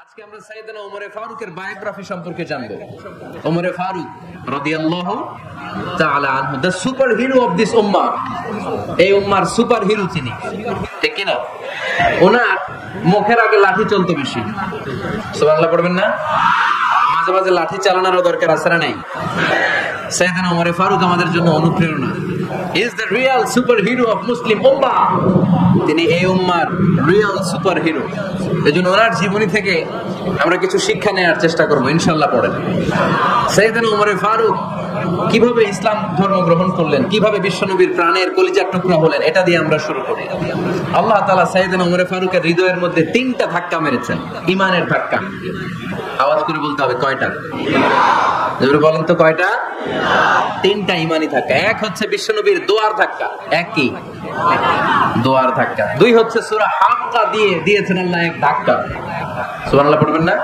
আজকে আমরা সাইয়েদনা ওমর ফারুকের বায়োগ্রাফি সম্পর্কে জানবো। ওমর ফারুক রাদিয়াল্লাহু তাআলা আনহু, the super hero of this উম্মাহ। এই উম্মার সুপার হিরো তিনি, ঠিক কি না? ওনার মুখের আগে লাঠি চলতো বেশি, সুবহানাল্লাহ পড়বেন না? মাঝে মাঝে লাঠি চালানোর দরকার আছে না নাই? সাইয়েদনা ওমর ফারুক আমাদের জন্য অনুপ্রেরণা। He is the real super hero of Muslim উম্মাহ। তিনি এই উম্মার রিয়েল সুপার হিরো। এজন্য ওনার জীবনী থেকে আমরা কিছু শিক্ষা নেওয়ার চেষ্টা করবো ইনশাআল্লাহ। পড়েন সাইয়েদনা ওমর ফারুক কিভাবে ইসলাম ধর্ম গ্রহণ করলেন, কিভাবে বিশ্বনবীর প্রাণের কলিজার টুকরা হলেন, এটা দিয়ে আমরা শুরু করি। আল্লাহ তাআলা সাইয়েদনা ওমর ফারুকের হৃদয়ের মধ্যে 3টা ধাক্কা মেরেছেন, ঈমানের ধাক্কা। আওয়াজ করে বলতে হবে কয়টা? জোরে বলেন তো কয়টা? 3টা ঈমানি ধাক্কা। এক হচ্ছে বিশ্বনবীর দোয়ার ধাক্কা, এক কি? দোয়ার ধাক্কা। 2 হচ্ছে সূরা হাক্কা দিয়ে দিয়েছেন আল্লাহ এক ধাক্কা, সুবহানাল্লাহ পড়বেন না?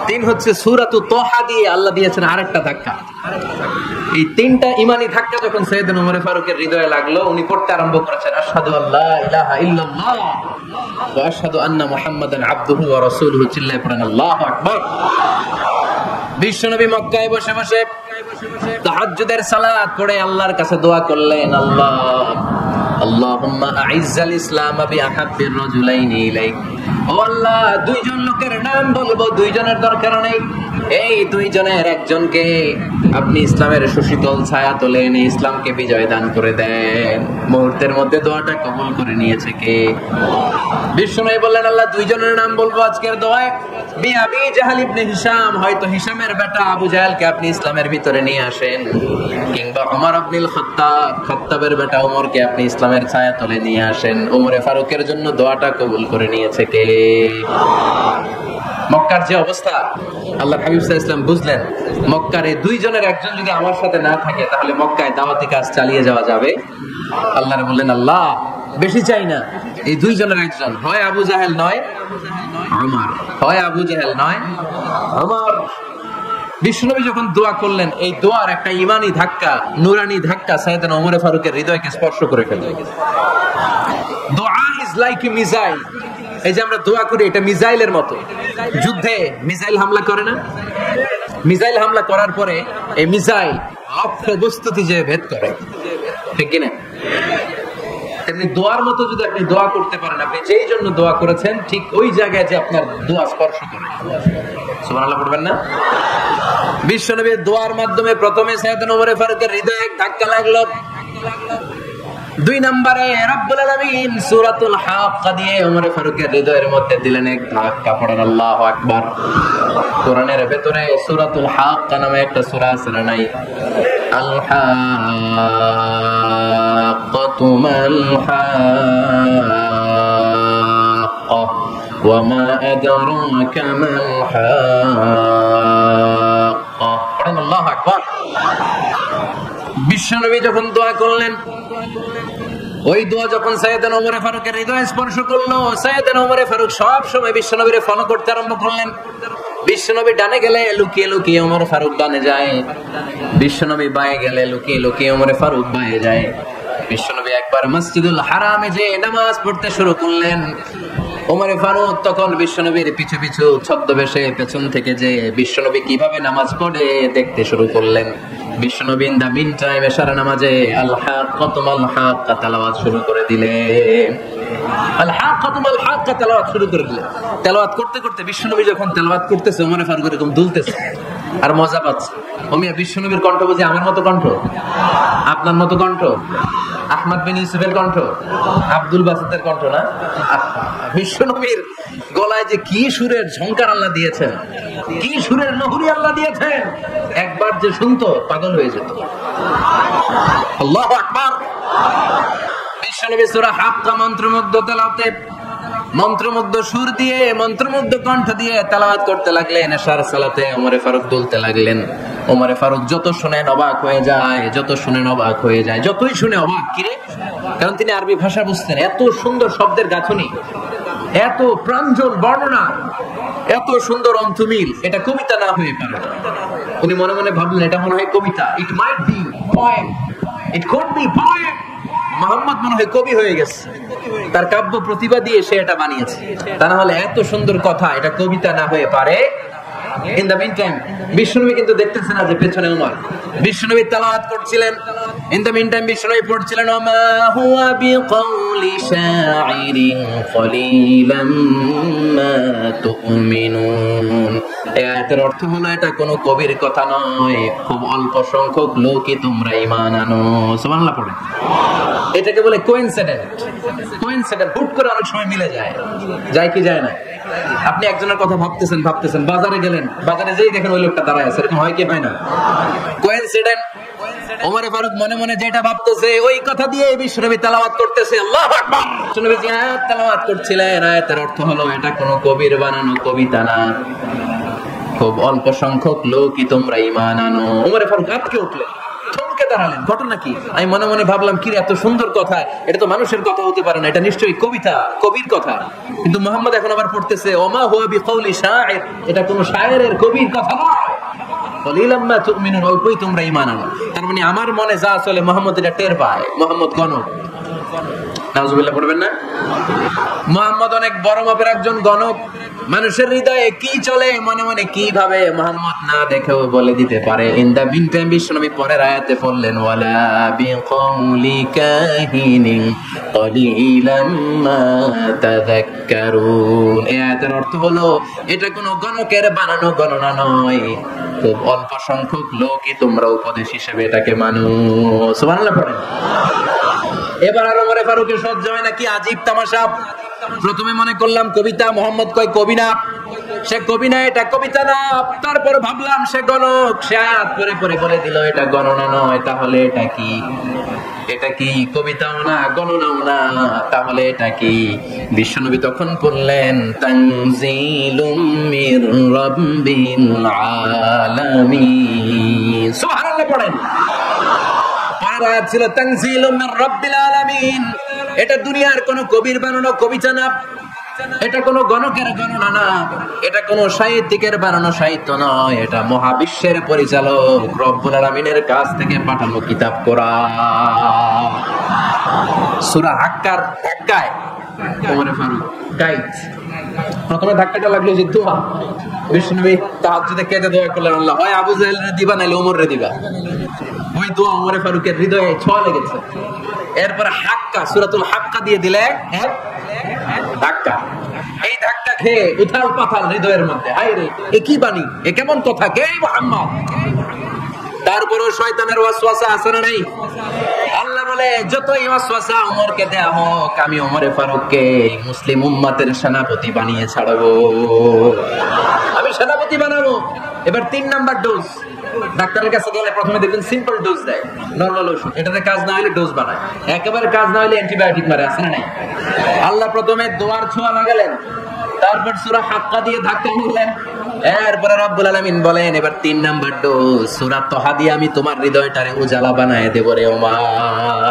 3 হচ্ছে সূরাতু তাহা দিয়ে আল্লাহ দিয়েছেন আরেকটা ধাক্কা। এই 3টা ঈমানি ধাক্কা যখন সাইয়েদনা ওমর ফারুকের হৃদয়ে লাগলো, উনি পড়তে আরম্ভ করেছেন আশহাদু আল্লা ইলাহা ইল্লাল্লাহ ওয়া আশহাদু আন্না মুহাম্মাদান আবদুহু ওয়া রাসূলুহু। চিল্লায়ে পড়েন আল্লাহু আকবার। বিশ্বনবী মক্কায় বসে বসে তাহাজ্জুদের সালাত পড়ে আল্লাহর কাছে দোয়া করলেন, আল্লাহুম্মা আইজ্জাল ইসলাম বিআহাব্বির রাজুলাইনি ইলাইক। ও আল্লাহ, 2 জন লোকের নাম বলবো, 2 জনের দরকার নেই। এই 2 জনের একজনকে আপনি ইসলামের সুশীতল ছায়া তোলে এনে ইসলামকে বিজয় দান করে দেন। মুহূর্তের মধ্যে দোয়াটা কবুল করে নিয়েছে কে? বিশ্বনবী বললেন, আল্লাহ 2 জনের নাম বলবো আজকের দোয়ায়। আবি জাহল ইবনে হিশাম, হয়তো হিশামের বেটা আবু জাহেলকে আপনি ইসলামের ভিতরে নিয়ে আসেন, কিংবা ওমর ইবনুল খাত্তাব, খাত্তাবের বেটা ওমরকে আপনি ইসলামের ছায়া তলে নিয়ে আসেন। ওমর ফারুকের জন্য দোয়াটা কবুল করে নিয়েছে কে? মক্কার যে অবস্থা, আল্লাহ হাবিব সাল্লাল্লাহু আলাইহি ওয়াসাল্লাম বুঝলেন মক্কার এই 2 জনের একজন যদি আমার সাথে না থাকে তাহলে মক্কায় দাওয়াতি কাজ চালিয়ে যাওয়া যাবে। আল্লাহরে বললেন, আল্লাহ বেশি চাই না, এই 2 জনের একজন, হয় আবু জাহেল নয় ওমর, হয় আবু জাহেল নয় ওমর। বিশ্বনবী যখন দোয়া করলেন, এই দোয়ার একটা ঈমানি ধাক্কা, নূরানি ধাক্কা সাইয়েদনা ওমর ফারুকের হৃদয়কে স্পর্শ করে ফেলল। দোয়া ইজ লাইক এ মিসাইল। এই যে আমরা দোয়া করি, এটা মিসাইলের মতো। যুদ্ধে মিসাইল হামলা করে না? মিসাইল হামলা করার পরে এই মিসাইল লক্ষ্য বস্তুতে যে ভেদ করে, ঠিক কি না? তেমনি দোয়ার মতো যদি আপনি দোয়া করতে পারেন, আপনি যেই জন্য দোয়া করেছেন ঠিক ওই জায়গায় যে আপনার দোয়া স্পর্শ করে। সুবহানাল্লাহ পড়বেন না? বিশ্বনবীর দোয়ার মাধ্যমে প্রথমে সাইয়েদনা ওমর ফারুকের হৃদয়ে এক ধাক্কা লাগলো। 2 নম্বরে রব্বুল আলামিন সূরাতুল হাক্কা দিয়ে ওমর ফারুকের হৃদয়ের মধ্যে দিলেন এক ধাক্কা। পড়েন আল্লাহু আকবার। কোরআনের ভেতরে সূরাতুল হাক্কা নামে একটা সূরা আছে না নাই? আল হাক্কাতু মাল হাক্কা ওয়া মা আদরাকা মাল হাক্কা। পড়েন আল্লাহু আকবার। বিশ্বনবী যখন দোয়া করলেন, ওই দোয়া যখন সাইয়েদনা ওমর ফারুকের হৃদয় স্পর্শ করলো, সাইয়েদনা ওমর ফারুক সব সময় বিশ্বনবীর ফলো করতে আরম্ভ করলেন। বিশ্বনবী ডানে গেলে লুকিয়ে লুকিয়ে ওমর ফারুক ডানে যায়, বিশ্বনবী বায়ে গেলে লুকিয়ে লুকিয়ে ওমর ফারুক বায়ে যায়। বিশ্বনবী একবার মসজিদুল হারামে যে নামাজ পড়তে শুরু করলেন, ওমর ফারুক তখন বিশ্বনবীর পিছু পিছু ছদ্মবেশে পেছন থেকে যে বিশ্বনবী কিভাবে নামাজ পড়ে দেখতে শুরু করলেন। বিশ্বনবী ইন দা মিন টাইম এশারা নামাজে আল হাক্কাতু মাল হাক্কা তেলাওয়াত শুরু করে দিলেন। আল হাক্কাতু মাল হাক্কা তেলাওয়াত শুরু করে দিলেন। তেলাওয়াত করতে করতে বিশ্বনবী যখন তেলাওয়াত করতেছে, ওমর ফারুক এরকম দুলতেছে আর মজা পাচ্ছে। ওমিয়া বিশ্বনবীর কণ্ঠ বুঝি আমার মতো কণ্ঠ, আপনার মতো কণ্ঠ, আহমদ বিন ইউসুফের কণ্ঠ, আব্দুল বাসিতের কণ্ঠ না? বিশ্বনবীর গলায় যে কি সুরের ঝংকার আল্লাহ দিয়েছেন, কি সুরের নহরি আল্লাহ দিয়েছেন, একবার যে শুনতো পাগল হয়ে যেত। আল্লাহু আকবার। বিশ্বনবী সূরা হাক্কা মন্ত্রমুগ্ধ তেলাওয়াতে, মন্ত্রমুগ্ধ সুর দিয়ে, মন্ত্রমুগ্ধ কণ্ঠ দিয়ে তেলাওয়াত করতে লাগলেন। এশার সালাতে ওমর ফারুক দুলতে লাগলেন। ওমর ফারুক যত শুনেন অবাক হয়ে যায়, যত শুনেন অবাক হয়ে যায়, যতই শুনে অবাক। কিরে? কারণ তিনি আরবি ভাষা বুঝতেন। এত সুন্দর শব্দের গাঁথনি, এত প্রাঞ্জল বর্ণনা, এত সুন্দর অন্তমিল, এটা কবিতা না হয়ে পারে। উনি মনে মনে ভাবলেন এটা মনে হয় কবিতা। It might be poem, it could be poem, Mohammad মনে হয় কবি হয়ে গেছে, তার কাব্য প্রতিভা দিয়ে সে এটা বানিয়েছে। তা না হলে এত সুন্দর কথা এটা কবিতা না হয়ে পারে। ইন দ্য মিন টাইম বিশ্বনবী কিন্তু দেখতেছেন না যে পেছনে ওমর, বিশ্বনবী তেলাওয়াত করছিলেন। ইন দ্য মিন টাইম বিশ্বনবী পড়ছিলেন ওমা হুয়া বিকাউলি শাইরিন কলিলাম মা তুমিনুন। এই আয়াতের অর্থ হলো এটা কোনো কবির কথা নয়, খুব অল্প সংখ্যক লোকই তোমরা ঈমান আনো। সুবহানাল্লাহ পড়েন। এটাকে বলে কোইনসিডেন্ট। কোইনসিডেন্ট হুট করে অনেক সময় মিলে যায়, যায় কি যায় না? আপনি একজনের কথা ভাবতেছেন বাজারে গেলেন, বাজারে যেই দেখেন ওই লোকটা দাঁড়ায় আছে, এরকম হয় কি হয় না? কোইনসিডেন্ট। ওমর ফারুক মনে মনে যেটা ভাবতেছে ওই কথা দিয়ে বিশ্বনবী তেলাওয়াত করতেছে। আল্লাহু আকবার। বিশ্বনবী যে আয়াত তেলাওয়াত করছিলেন, আয়াতের অর্থ হলো এটা কোনো কবির বানানো কবিতা না, খুব অল্প সংখ্যক লোকই তোমরা ঈমান আনো। ওমর ফারুক আটকে উঠলেন, থমকে দাঁড়ালেন। ঘটনা কি? আমি মনে মনে ভাবলাম কি এত সুন্দর কথা, এটা তো মানুষের কথা হতে পারে না, এটা নিশ্চয়ই কবিতা, কবির কথা। কিন্তু মুহাম্মদ এখন আবার পড়তেছে ওমা হুয়া বিকাউলি শাইর, এটা কোনো শায়েরের কবির কথা নয়। কলিলাম মা তুমিনুন, অল্পই তোমরা ঈমান আনো। তার মানে আমার মনে যা চলে মুহাম্মদ এটা টের পায়। মুহাম্মদ গণক। নাউজুবিল্লাহ পড়বেন না? মুহাম্মদ অনেক বড় মাপের একজন গণক। মানুষের হৃদয়ে কি চলে, মনে মনে কি ভাবে, মুহাম্মদ না দেখেও বলে দিতে পারে। ইন দা মিন টাইম বিশ্বনবী পরের আয়াতে পড়লেন ওয়ালা বিকাউলি কাহিনিন কলিলাম মা তাযাক্কারুন। এই আয়াতের অর্থ হলো এটা কোনো গণকের বানানো গণনা নয়, খুব অল্প সংখ্যক লোকই তোমরা উপদেশ হিসেবে এটাকে মানো। সুবহানাল্লাহ পড়েন। এবার আর ওমর ফারুকের সহ্য হয় না, কি আজীব তামাশা। প্রথমে মনে করলাম কবিতা, মোহাম্মদ কয় কবি না, সে কবি না, এটা কবিতা না। তারপর ভাবলাম সে গণক, সে আয়াত পরে পরে বলে দিল এটা গণনা নয়, তাহলে এটা কি? এটা কি কবিতাও না, গণনাও না, তাহলে এটা কি? বিশ্বনবী তখন বললেন তানজিলুম মির রাব্বিল আলামিন। সুবহানাল্লাহ পড়েন। আয়াত ছিল তানজিলুম মির রাব্বিল আলামিন। এটা দুনিয়ার কোন কবির বানানো কবিতা না, এটা কোন গণকের গণনা না, এটা কোন সাহিত্যিকের বানানো সাহিত্য নয়, এটা মহাবিশ্বের পরিচালক রব্বুল আলামিনের কাছ থেকে পাঠানো কিতাব কোরআন। সূরা হাক্কার ধাক্কায় ওমর ফারুক গাইড। প্রথমে ধাক্কাটা লাগলো যে দোয়া। বিশ্বনবী তাহাজ্জুদে কেঁদে দোয়া করলেন, আল্লাহ হয় আবু জাহেলের দিবা নাইলে ওমরের দিবা। ওই দোয়া ওমর ফারুকের হৃদয়ে ছোঁয়া লেগেছে। এরপরে হাক্কা, সূরাতুল হাক্কা দিয়ে দিলে এক ধাক্কা। এই ধাক্কা খেয়ে উথাল পাথাল হৃদয়ের মধ্যে, হায় রে এ কি বাণী, এ কেমন কথা, কে মুহাম্মদ? তারপরেও শয়তানের ওয়াসওয়াসা আছে না নাই? আল্লাহ বলে যতই ওয়াসওয়াসা ওমরকে দেয়া হোক, আমি ওমর ফারুককে মুসলিম উম্মতের সেনাপতি বানিয়ে ছাড়বো, আমি সেনাপতি বানাবো। এবার 3 নাম্বার ডোজ। ডাক্তারের কাছে গেলে প্রথমে দেখবেন সিম্পল ডোজ দেয়, নরমাল ওষুধ। এটাতে কাজ না হলে ডোজ বানায়, একেবারে কাজ না হলে অ্যান্টিবায়োটিক মারে, আছে না নাই? আল্লাহ প্রথমে দোয়ার ছোঁয়া লাগালেন, তারপর সূরা হাক্কা দিয়ে ধাক্কা নিলেন, এরপরে রব্বুল আলামিন বলেন এবার 3 নাম্বার ডোজ সূরা তাহা দিয়ে আমি তোমার হৃদয়টারে উজালা বানায় দেব রে ওমর।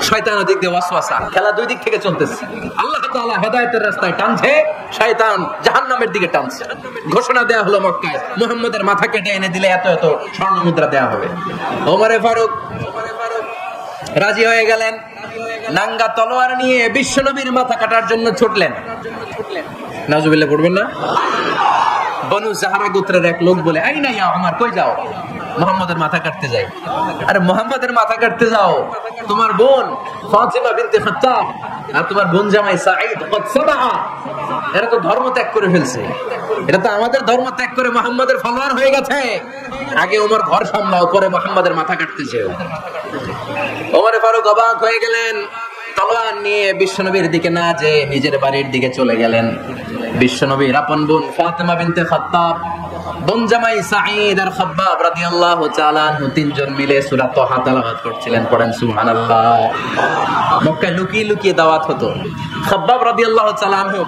শয়তান ওদিক দিয়ে ওয়াসওয়াসা, খেলা দুই দিক থেকে চলতেছে। আল্লাহ তাআলা হেদায়েতের রাস্তায় টানছে, শয়তান জাহান্নামের দিকে টানছে। ঘোষণা দেয়া হলো মক্কায় মুহাম্মদের মাথা কেটে এনে দিলে এত এত স্বর্ণ মুদ্রা দেয়া হবে। ওমর ফারুক রাজি হয়ে গেলেন, নাঙ্গা তলোয়ার নিয়ে বিশ্বনবীর মাথা কাটার জন্য ছুটলেন। নাউজুবিল্লাহ পড়বেন না? বনু জাহরা গোত্রের এক লোক বলে, আই না ইয়া ওমর, কই যাও? মুহাম্মদের মাথা কাটতে যাই। আরে মুহাম্মদের মাথা কাটতে যাও? তোমার বোন ফাতিমা বিনতে খাত্তাব আর তোমার বোন জামাই সাঈদ কদ সাবা, এরা তো ধর্ম ত্যাগ করে ফেলছে, এটা তো আমাদের ধর্ম ত্যাগ করে মুহাম্মদের ফলোয়ার হয়ে গেছে। আগে ওমর ঘর সামলাও, পরে মুহাম্মদের মাথা কাটতেছে। ওমর ফারুক অবাক হয়ে গেলেন, তলোয়ার নিয়ে বিশ্বনবীর দিকে না যে নিজের বাড়ির দিকে চলে গেলেন। বিশ্বনবীর আপন বোন ফাতিমা বিনতে খাত্তাব, বোন জামাই সাঈদ আর খাব্বাব রাদিয়াল্লাহু তাআলা আনহু, 3 জন মিলে সূরা তাহা তেলাওয়াত করছিলেন। পড়েন সুবহানাল্লাহ। মক্কায় লুকিয়ে লুকিয়ে দাওয়াত হতো। খাব্বাব রাদিয়াল্লাহু তাআলা আনহু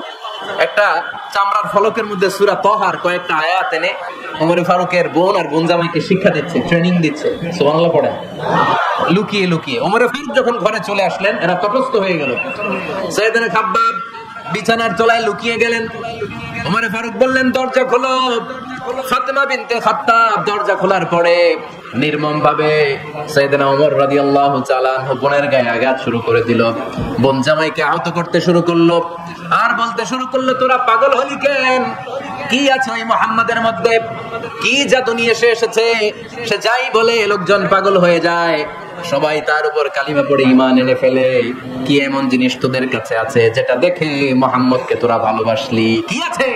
একটা চামড়ার ফলকের মধ্যে সূরা তাহার কয়েকটা আয়াত এনে ওমর ফারুকের বোন আর বোন জামাইকে শিক্ষা দিচ্ছে, ট্রেনিং দিচ্ছে। সুবহানাল্লাহ পড়েন। লুকিয়ে লুকিয়ে ওমর ফারুক যখন ঘরে চলে আসলেন, এরা তটস্থ হয়ে গেল। সাইয়েদনা খাব্বাব বিছানার তলায় লুকিয়ে গেলেন। ওমর ফারুক বললেন, দরজা খোলো। ফাতেমা বিনতে খাত্তাব দরজা খোলার পরে নির্মম ভাবে সাইয়েদনা ওমর রাদিয়াল্লাহু তাআলা বোনের গায়ে আঘাত শুরু করে দিল। বোন জামাইকে আহত করতে শুরু করলো আর বলতে শুরু করলো, তোরা পাগল হলি কেন? কি আছে ওই মুহাম্মাদের মধ্যে? কি জাদু নিয়ে এসেছে? সে যাই বলে লোকজন পাগল হয়ে যায়, সবাই তার উপর কালিমা পড়ে ঈমান এনে ফেলে। কি এমন জিনিস তোদের কাছে আছে যেটা দেখে মুহাম্মদকে তোরা ভালোবাসলি? কি আছে?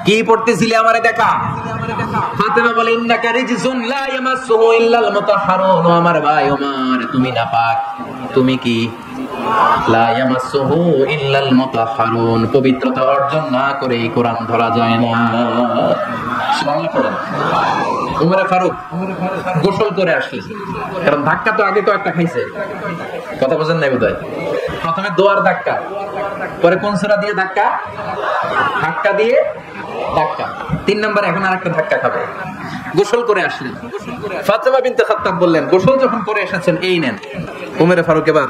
কি পড়তেছিলি আমারে দেখা? ফাতেমা বলে, ইন্নাকা রিজসুন লা ইয়ামাসসুহু ইল্লাল মুতাহহারুন। আমার ভাই ওমর, তুমি নাপাক। তুমি কি? লা ইয়ামাসসুহু ইল্লাল মুতাহহারুন, পবিত্রতা অর্জন না করে এই কোরআন ধরা যায় না। সুবহানাল্লাহ পড়েন। ওমর ফারুক গোসল করে আসলেন, কারণ ধাক্কা তো আগে কয়েকটা খাইছে। কথা বুঝেন নাই বোধহয়? প্রথমে দোয়ার ধাক্কা, পরে কোন সূরা দিয়ে ধাক্কা? ধাক্কা দিয়ে ধাক্কা। 3 নাম্বার এখন আরেকটা ধাক্কা খাবে। গোসল করে আসলেন। ফাতেমা বিনতে খাত্তাব বললেন, গোসল যখন করে এসেছেন, এই নেন। ওমর ফারুক এবার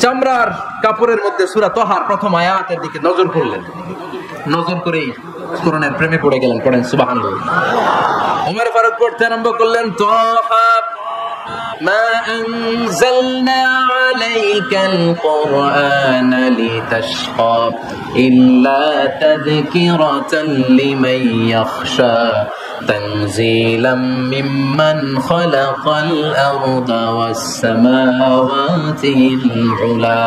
চামড়ার কাপড়ের মধ্যে সূরা তাহার প্রথম আয়াতের দিকে নজর করলেন। নজর করেই কোরআনের প্রেমে পড়ে গেলেন। পড়েন সুবহানাল্লাহ। ওমর ফারুক পড়তে আরম্ভ করলেন, তাহা মা আনজালনা আলাইকাল কুরআনা লিতাশকা ইল্লা তাযকিরাতান লিমান ইয়াখশা তানজিলাম মিম্মান খালাকাল আরদা ওয়াস সামাওয়াতিল উলা।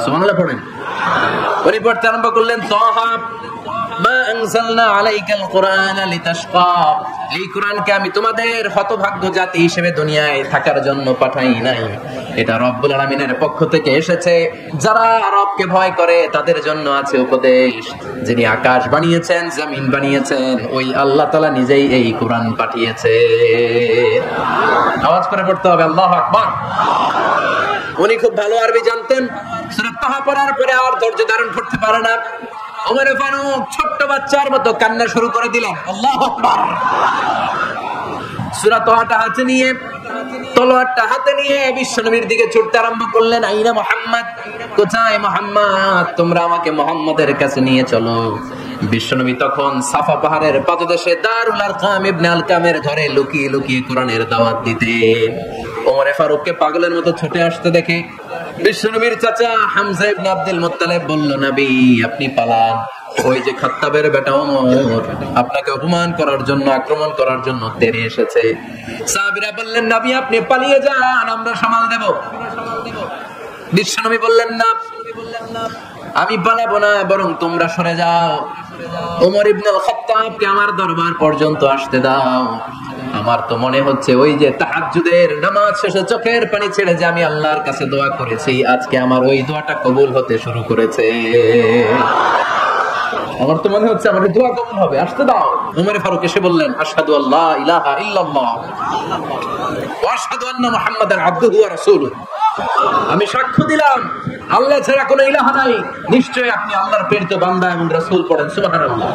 সুবহানাল্লাহ পড়েন। পরিবর্তে আরম্ভ করলেন, তাহা মা আনজালনা আলাইকাল কুরআনা লিতাশকা, এই কোরআনকে আমি তোমাদের হতভাগ্য জাতি হিসেবে দুনিয়ায় থাকার জন্য পাঠাই নাই। এটা রব্বুল আলামিনের পক্ষ থেকে এসেছে। যারা রবকে ভয় করে তাদের জন্য আছে উপদেশ। যিনি আকাশ বানিয়েছেন, জমিন বানিয়েছেন, ওই আল্লাহ তাআলা নিজেই এই কোরআন পাঠিয়েছে। আওয়াজ করে পড়তে হবে, আল্লাহু আকবার। উনি খুব ভালো আরবি জানতেন। সূরা তাহা পড়ার পরে আর ধৈর্য ধারণ করতে পারে না। ওমর ফারুক ছোট্ট বাচ্চার মতো কান্না শুরু করে দিলেন। আল্লাহু আকবার। সূরা তাহাটা হাতে নিয়ে, তলোয়ারটা হাতে নিয়ে বিশ্বনবীর দিকে ছুটতে আরম্ভ করলেন। আইনা মুহাম্মদ, কোথায় মুহাম্মদ? তোমরা আমাকে মুহাম্মদের কাছে নিয়ে চলো। বিশ্বনবী তখন সাফা পাহাড়ের পাদদেশে দারুল আরকাম ইবনে আলকামের ঘরে লুকিয়ে লুকিয়ে কোরআনের দাওয়াত দিতেন। ওমর ফারুককে পাগলের মতো ছুটে আসতে দেখে বিশ্বনবীর চাচা হামজা ইবনে আব্দুল মুত্তালিব বলল, নবী আপনি পালান। ওই যে খাত্তাবের বেটা ওমর আপনাকে অপমান করার জন্য, আক্রমণ করার জন্য তেড়ে এসেছে। সাহাবীরা বললেন, নবী আপনি পালিয়ে যান, আমরা সামাল দেব। বিশ্বনবী বললেন, না আমি পালাবো না, বরং তোমরা সরে যাও। ওমর ইবনে আল খাত্তাবকে আমার দরবার পর্যন্ত আসতে দাও। আমার তো মনে হচ্ছে ওই যে তাহাজ্জুদের নামাজ শেষে চোখের পানি ছেড়ে যে আমি আল্লাহর কাছে দোয়া করেছি, আজকে আমার ওই দোয়াটা কবুল হতে শুরু করেছে। আমার তো মনে হচ্ছে আমার দোয়া কবুল হবে, আসতে দাও। ওমর ফারুক এসে বললেন, আশহাদু আল্লা ইলাহা ইল্লাল্লাহ ওয়া আশহাদু আন্না মুহাম্মাদান আবদুহু ওয়া রাসূলুহু, আমি সাক্ষ্য দিলাম আল্লাহ ছাড়া কোনো ইলাহ নাই, নিশ্চয়ই আপনি আল্লাহর প্রেরিত বান্দা এবং রাসূল। পড়েন সুবহানাল্লাহ।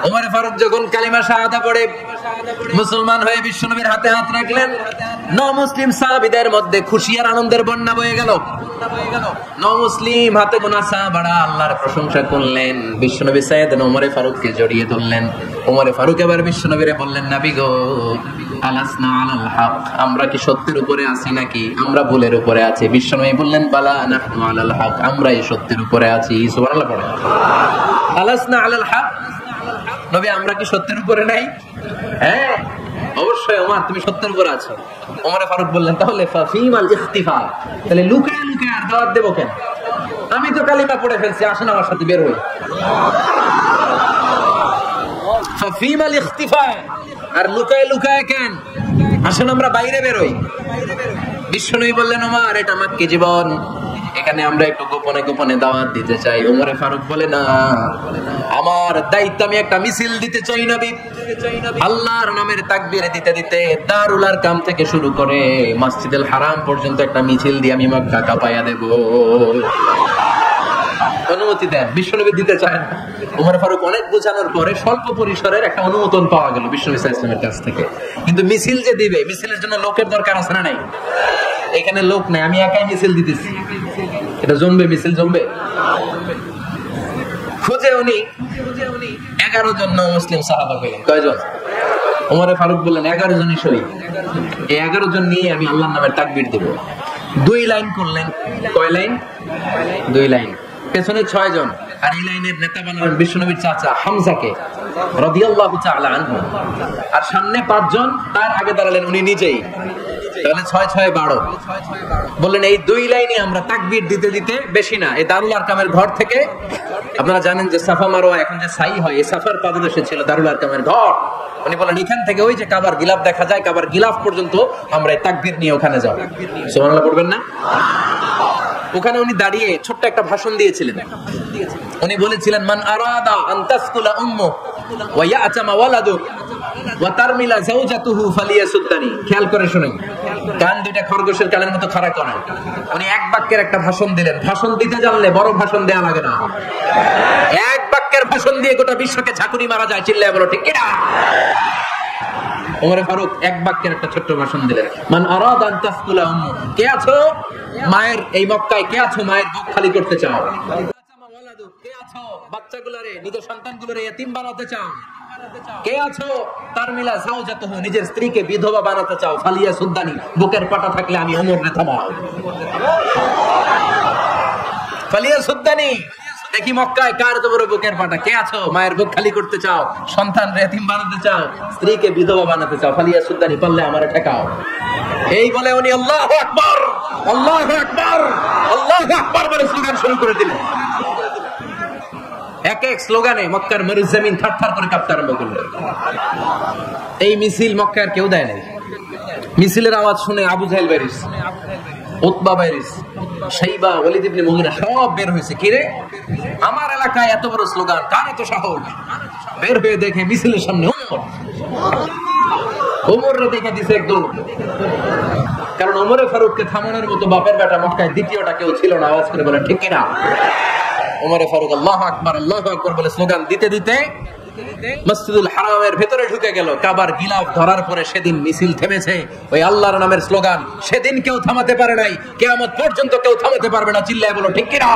ওমর ফারুক যখন কালিমা শাহাদা পড়ে মুসলমান হয়ে বিশ্বনবীর হাতে হাত রাখলেন, নমুসলিম সাহাবীদের মধ্যে খুশি আর আনন্দের বন্যা বয়ে গেল। নমুসলিম হাতে গোনা সাহাবারা আল্লাহর প্রশংসা করলেন। বিশ্বনবী সাইয়েদনা ওমর ফারুককে জড়িয়ে ধরলেন। ওমর ফারুক এবার বিশ্বনবীরে বললেন, নবী গো, আলাসনা আলাল হক, আমরা কি সত্যের উপরে আছি নাকি আমরা ভুলের উপরে আছি? বিশ্বনবী বললেন, বালা নাহনু আলাল হক, আমরাই সত্যের উপরে আছি। সুবহানাল্লাহ পড়েন। আলাসনা আলাল হক, নবী আমরা কি সত্যের উপরে নাই? হ্যাঁ অবশ্যই ওমর, তুমি সত্যের উপরে আছো। ওমর ফারুক বললেন, তাহলে ফাফিমাল ইখতিফা, তাহলে লুকায় লুকায় আর দাওয়াত দেব কেন? আমি তো কালিমা পড়ে ফেলছি, আসেন আমার সাথে বের হই। ফাফিমাল ইখতিফা, আর লুকায় লুকায় কেন? আসেন আমরা বাইরে বের হই। বিশ্বনবী বললেন, ওমর এটা মাক্কি জীবন, এখানে আমরা একটু গোপনে গোপনে দাওয়াত দিতে চাই। ওমর ফারুক বলে, না, আমার দায়িত্ব, আমি একটা মিছিল দিতে চাই নবী। আল্লাহর নামের তাকবীর দিতে দিতে দারুল আরকাম থেকে শুরু করে মসজিদুল হারাম পর্যন্ত একটা মিছিল দিয়ে আমি মক্কা কাঁপাইয়া দেব। অনুমতি দেন। বিশ্বনবী দিতে চায় না। ওমর ফারুক অনেক বোঝানোর পরে স্বল্প পরিসরের একটা অনুমোদন পাওয়া গেল বিশ্বনবী সাল্লাল্লাহু আলাইহি ওয়াসাল্লামের কাছ থেকে। কিন্তু মিছিল যে দিবে, মিছিলের জন্য লোকের দরকার আছে না নাই? এখানে লোক নাই, আমি একাই মিছিল দিতেছি। এটা জমবে, মিছিল জমবে। খুঁজে উনি 11 জন মুসলিম সাহাবা পেলেন। কয়জন? ওমরে ফারুক বললেন 11 জনই শহীদ। এই 11 জন নিয়ে আমি আল্লাহর নামে তাকবীর দেব। 2 লাইন করলেন। কয় লাইন? 2 লাইন। পেছনে 6 জন, আর এই লাইনের নেতা বানালেন বিশ্বনবীর চাচা হামজাকে রাদিয়াল্লাহু তাআলা আনহু, আর সামনে 5 জন, তার আগে দাঁড়ালেন উনি নিজেই। তাহলে 6 6 12। বললেন এই 2 লাইনে আমরা তাকবীর দিতে দিতে, বেশি না, এই দারুল আরকামের ঘর থেকে, আপনারা জানেন যে সাফা মারওয়া এখন যে সাই হয়, এই সাফার পাদদেশে ছিল দারুল আরকামের ঘর। উনি বলেন এখান থেকে ওই যে কাবার গিলাফ দেখা যায়, কাবার গিলাফ পর্যন্ত আমরা এই তাকবীর নিয়ে ওখানে যাব। সুবহানাল্লাহ পড়বেন না? ওখানে উনি দাঁড়িয়ে ছোট্ট একটা ভাষণ দিয়েছিলেন। উনি বলেছিলেন মান আরাদা আন তাসকুলা উম্মু ওয়া ইয়াতামা ওয়ালাদু ওয়া তারমিলা যাওজাতুহু ফালিয়াসুদ্দানি। খেয়াল করে শুনুন, কান দুইটা খরগোশের কানের মতো খাড়া করেন। উনি এক বাক্যের একটা ভাষণ দিলেন। ভাষণ দিতে জানলে বড় ভাষণ দেয়া লাগে না, এক বাক্যের ভাষণ দিয়ে গোটা বিশ্বকে ঝাঁকুনি মারা যায়। চিল্লায় বলো ঠিক কিনা? ওমরে ফারুক এক বাক্যের একটা ছোট্ট ভাষণ দিলেন। মান আরাদা আন তাসকুলা উম্মু, কে আছো মায়ের এই মক্কায়, কে আছো মায়ের বুক খালি করতে চাও? কে আছো বাচ্চাগুলোরে, নিজের সন্তানগুলোরে ইতিম বানাতে চাও? কে আছো তারমিলা যাওজাতুহু, নিজের স্ত্রীকে বিধবা বানাতে চাও? ফালিয়া সুদ্দানি, বুকের পাটা থাকলে আমি ওমর রে থামাও। ফালিয়া সুদ্দানি, দেখি মক্কায় কার তো বড় বুকের পাটা। কে আছো মায়ের বুক খালি করতে চাও, সন্তান রে ইতিম বানাতে চাও, স্ত্রীকে বিধবা বানাতে চাও? ফালিয়া সুদ্দানি, পারলে আমারে ঠেকাও। এই বলে উনি আল্লাহু আকবার, আল্লাহু আকবার, আল্লাহু আকবার বলে স্লোগান শুরু করে দিলেন। এক এক স্লোগানে মক্কার মরুজ জমিন থারথার করে কাঁপতে আরম্ভ করলো। এই মিছিল মক্কার কেউ দেয় নাই। মিছিলের আওয়াজ শুনে আবু জাহেল বাইরিস, উতবা বাইরিস, শাইবা, ওয়ালিদ ইবনে মুগীরা সব বের হয়েছে। কিরে, আমার এলাকায় এত বড় স্লোগান, কার এত সাহস? বের হয়ে দেখে মিছিলের সামনে ওমররে দেখে দিছে একদম। কারণ ওমরে ফারুককে থামানোর মতো বাপের বেটা মক্কায় দ্বিতীয়টা কেউ ছিল না। আওয়াজ করে বলে ঠিক কিনা? ওমরে ফারুক আল্লাহু আকবার, আল্লাহু আকবার বলে স্লোগান দিতে দিতে মসজিদুল হারামের ভেতরে ঢুকে গেল। কাবার গিলাফ ধরার পরে সেদিন মিছিল থেমেছে। ওই আল্লাহর নামের স্লোগান সেদিন কেউ থামাতে পারে নাই, কিয়ামত পর্যন্ত কেউ থামাতে পারবে না। চিল্লায় বলো ঠিক কিনা?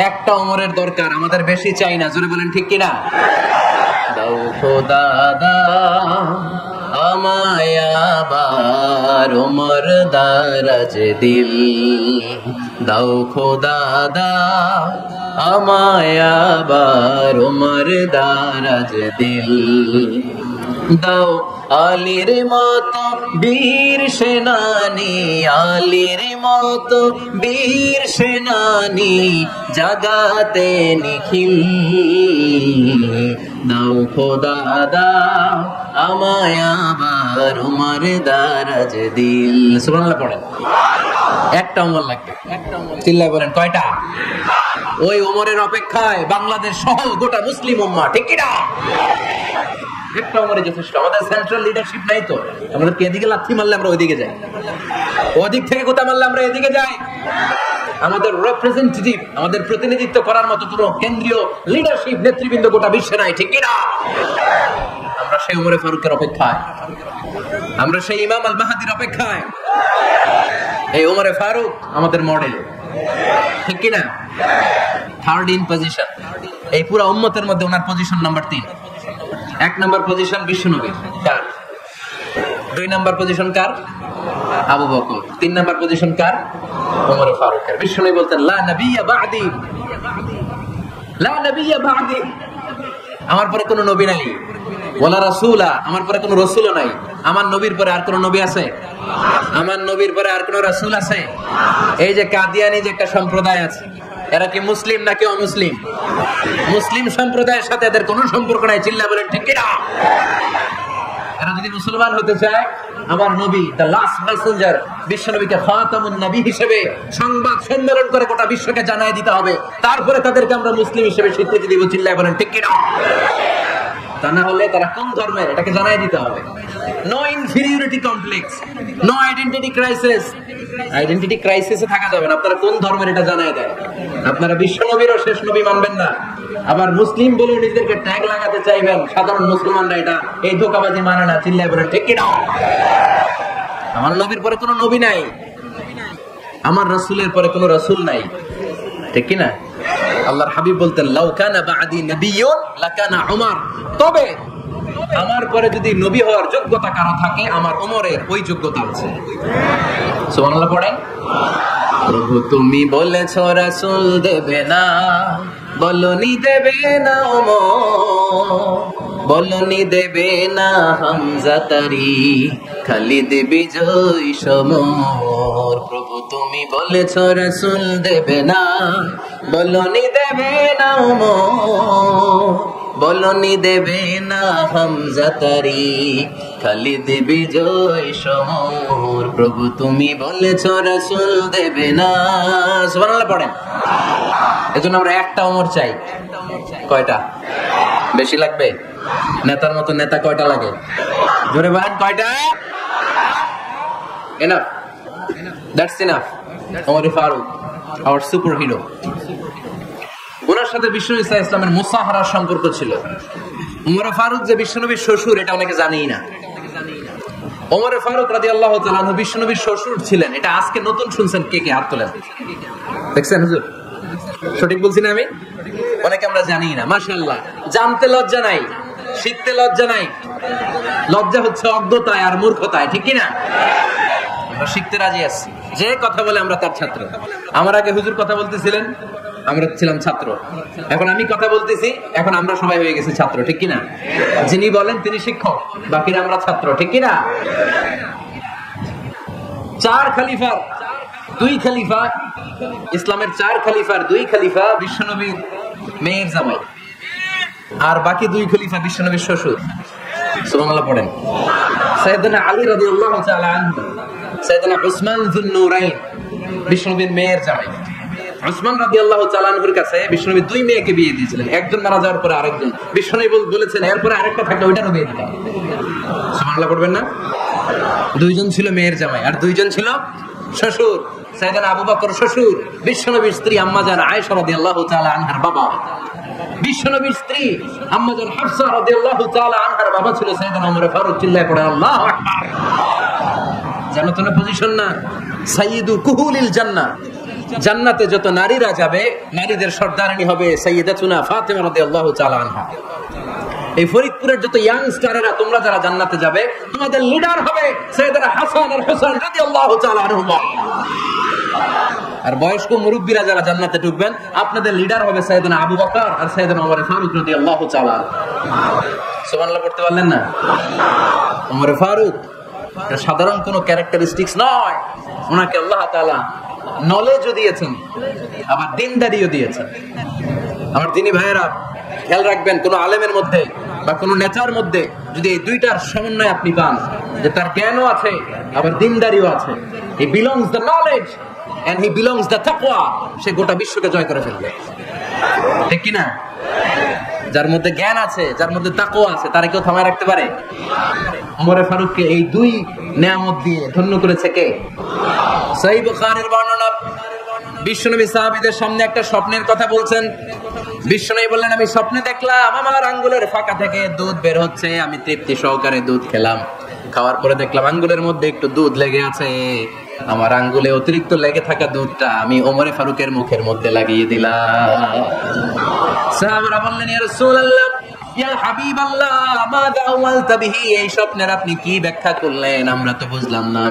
একটা ওমরের দরকার, আমাদের বেশি চাই না। জোরে বলেন ঠিক কিনা? দাও খোদা দাও আমায় আবার ওমর দারাজ দিল, দাও খোদা দাও আমায় আবার ওমর দারাজ দিল, দাও আলীর মতো বীর সেনানি, আলীর মতো বীর সেনানি জাগাতে নিখিল, দাও খোদা দাও আমায় আবার ওমর দারাজ দিল। সুবহানাল্লাহ পড়েন। একটা ওমর লাগবে। চিল্লায় বলেন কয়টা? ওই ওমরের অপেক্ষায় বাংলাদেশ সহ গোটা মুসলিম উম্মাহ, ঠিক কিনা? একটা ওমরে যথেষ্ট। আমাদের সেন্ট্রাল লিডারশিপ নাই তো, আমাদের এদিকে লাথি মারলে আমরা ওইদিকে যাই, ওদিক থেকে গোতা মারলে আমরা এদিকে যাই। আমাদের রিপ্রেজেন্টেটিভ, আমাদের প্রতিনিধিত্ব করার মতো কোনো কেন্দ্রীয় লিডারশিপ নেতৃবৃন্দ গোটা বিশ্বে নাই, ঠিক কিনা? আমরা সেই ওমরে ফারুকের অপেক্ষায়, আমরা সেই ইমাম আল মাহদির অপেক্ষায়। এই ওমরে ফারুক আমাদের মডেল, ঠিক কিনা? থার্ড ইন পজিশন এই পুরো উম্মতের মধ্যে। ওনার পজিশন নাম্বার 3। 1 নাম্বার পজিশন বিশ্বনবীর, কার? 2 নাম্বার পজিশন কার? আবু বকর। 3 নাম্বার পজিশন কার? ওমর ফারুকের। বিশ্বনবী বলতেন লা নবিয়্যা বা'দি, লা নবিয়্যা বা'দি, আমার পরে কোনো নবী নাই। ওয়ালা রাসূলা, আমার পরে কোনো রাসূলও নাই। আমার নবীর পরে আর কোনো নবী আছে? আমার নবীর পরে আর কোনো রাসূল আছে? এই যে কাদিয়ানি যে একটা সম্প্রদায় আছে, এরা কি মুসলিম নাকি অমুসলিম? মুসলিম সম্প্রদায়ের সাথে এদের কোনো সম্পর্ক নাই। চিল্লা বলেন ঠিক কিনা? এরা যদি মুসলমান হতে চায়, আমার নবী দ্য লাস্ট মেসেঞ্জার বিশ্বনবীকে খাতামুন নবী হিসেবে সংবাদ সম্মেলন করে গোটা বিশ্বকে জানাই দিতে হবে, তারপরে তাদেরকে আমরা মুসলিম হিসেবে স্বীকৃতি দিব। চিল্লায় বলেন ঠিক কিনা? তা না হলে তারা কোন ধর্মের এটাকে জানাই দিতে হবে। No inferiority complex, no identity crisis. Identity ক্রাইসিসে থাকা যাবে না, আপনারা কোন ধর্মের এটা জানাই দেয়। আপনারা বিশ্ব নবীরও শেষ নবী মানবেন না, আবার মুসলিম বলে নিজেদেরকে ট্যাগ লাগাতে চাইবেন। সাধারণ মুসলমানরা এটা এই ধোঁকাবাজি মানে না, চিল্লায় বলেন ঠিক কি না? আমার নবীর পরে কোনো নবী নাই, আমার রাসূলের পরে কোনো রাসূল নাই, ঠিক কি না? আল্লাহর হাবিব বলতেন লাউ কানা বা'দি নাবিয়্যুন লাকানা উমর, তবে আমার পরে যদি নবী হওয়ার যোগ্যতা কারো থাকে আমার ওমরের ওই যোগ্যতা আছে। সুবহানাল্লাহ পড়েন। প্রভু তুমি বলেছ রাসূল দেবে না, বলনি দেবে না ওমর, বলনি দেবে না হামজা তারি, খালিদ বিজয় সমর। প্রভু তুমি বলেছ রাসূল দেবে না, বলনি দেবে না ওমর, বলনি দেবে না হামজা তারি, খালিদ বিজয় সমর। প্রভু তুমি বলেছ রাসূল দেবে না। সুবহানাল্লাহ পড়েন। এজন্য আমরা একটা ওমর চাই। কয়টা? বেশি লাগবে? নেতার মতো নেতা কয়টা লাগে? জোরে বলেন কয়টা? Enough, that's enough. Omar Farooq our super hero. ওনার সাথে বিশ্বনবী সাল্লাল্লাহু আলাইহি ওয়াসাল্লামের মুসাহারার সম্পর্ক ছিল। ওমর ফারুক যে বিশ্বনবীর শ্বশুর এটা অনেকে জানেই না। ওমর ফারুক রাদিয়াল্লাহু তাআলা আনহু বিশ্বনবীর শ্বশুর ছিলেন, এটা আজকে নতুন শুনছেন। কে কে হাত তোলেন? দেখছেন হুজুর? সঠিক বলছি না আমি? অনেকে আমরা জানি না। মাশাআল্লাহ, জানতে লজ্জা নাই, শিখতে লজ্জা নাই। লজ্জা হচ্ছে অজ্ঞতায় আর মূর্খতায়, ঠিক কি না? আমরা শিখতে রাজি আছি। যে কথা বলে আমরা তার ছাত্র। আমার আগে হুজুর কথা বলতেছিলেন, আমরা ছিলাম ছাত্র। এখন আমি কথা বলতেছি, এখন আমরা সবাই হয়ে গেছি ছাত্র, ঠিক কি না? যিনি বলেন তিনি শিক্ষক, বাকিরা আমরা ছাত্র, ঠিক কি না? 4 খলিফার 2 খলিফা, ইসলামের 4 খলিফার 2 খলিফা বিশ্বনবীর মেয়ের জামাই, আর বাকি 2 খলিফা বিশ্বনবীর শ্বশুর। সুবহানাল্লাহ পড়েন। সাইয়েদনা আলী রাদিয়াল্লাহু তাআলা আনহু, সাইয়েদনা উসমান যুন নূরাইন বিশ্বনবীর মেয়ের জামাই। উসমান রাদিয়াল্লাহু তাআলা আনহুর কাছে বিশ্বনবী 2 মেয়েকে বিয়ে দিয়েছিলেন। একজন মারা যাওয়ার পরে আরেকজন। বিশ্বনবী বলেছেন এরপরে আরেকটা থাকলে ওইটারও বিয়ে দিতাম। সুবহানাল্লাহ পড়বেন না? 2 জন ছিল মেয়ের জামাই আর 2 জন ছিল শ্বশুর। সাইয়েদনা আবু বকর শ্বশুর, বিশ্বনবীর স্ত্রী আম্মা জান আয়েশা রাদিয়াল্লাহু তাআলা আনহার বাবা। বিশ্বনবীর স্ত্রী আম্মা জান হাফসা রাদিয়াল্লাহু তাআলা আনহার বাবা ছিল সাইয়েদনা ওমর ফারুক। চিল্লায় পড়ে আল্লাহু আকবার। জানো তো না পজিশন না? সাইয়্যিদু কুহুলিল জান্নাহ। জান্নাতে যত নারীরা যাবে, নারীদের সর্দারিনী হবে সাইয়্যিদাতুনা ফাতেমা রাদিয়াল্লাহু তাআলা আনহা। এই ফরিদপুরের যত ইয়াংস্টারেরা তোমরা যারা জান্নাতে যাবে, তোমাদের লিডার হবে সাইয়েদনা হাসান আর হুসাইন রাদিয়াল্লাহু তাআলা আনহুমা। আর বয়স্ক মুরব্বীরা যারা জান্নাতে ঢুকবেন, আপনাদের লিডার হবে সাইয়েদনা আবু বকর আর সাইয়েদনা ওমর ফারুক রাদিয়াল্লাহু তাআলা। সুবহানাল্লাহ পড়তে পারলেন না? ওমর ফারুক এটা সাধারণ কোনো ক্যারেক্টারিস্টিক্স নয়। ওনাকে আল্লাহ তাআলা নলেজও দিয়েছেন, আবার দিনদারিও দিয়েছেন। আমার দিনী ভাইয়েরা খেয়াল রাখবেন, কোন আলেমের মধ্যে বা কোন নেতার মধ্যে যদি এই দুইটার সমন্বয় আপনি পান, যে তার জ্ঞানও আছে আবার দিনদারিও আছে, he belongs the knowledge and he belongs the তাকওয়া, সে গোটা বিশ্বকে জয় করে ফেলবে, ঠিক কি না? যার মধ্যে জ্ঞান আছে, যার মধ্যে তাকওয়া আছে, তারে কেউ থামায় রাখতে পারে? ওমর ফারুককে এই 2 নিয়ামত দিয়ে ধন্য করেছে কে? সহিহ বুখারীর বর্ণনা। বিশ্বনবী সাহাবীদের সামনে একটা স্বপ্নের কথা বলছেন। বিশ্বনবী বললেন, আমি স্বপ্নে দেখলাম আমার আঙ্গুলের ফাঁকা থেকে দুধ বের হচ্ছে, আমি তৃপ্তি সহকারে দুধ খেলাম। খাওয়ার পরে দেখলাম আঙ্গুলের মধ্যে একটু দুধ লেগে আছে। আমার আঙ্গুলে অতিরিক্ত লেগে থাকা দুধটা আমি ওমর ফারুকের মুখের মধ্যে লাগিয়ে দিলাম। সাহাবারা বললেন, ইয়া রাসূলুল্লাহ, ইয়া হাবিবাল্লাহ, মাযা আওয়ালতা বিহি, এই স্বপ্নের আপনি কি ব্যাখ্যা করলেন? আমরা তো বুঝলাম না।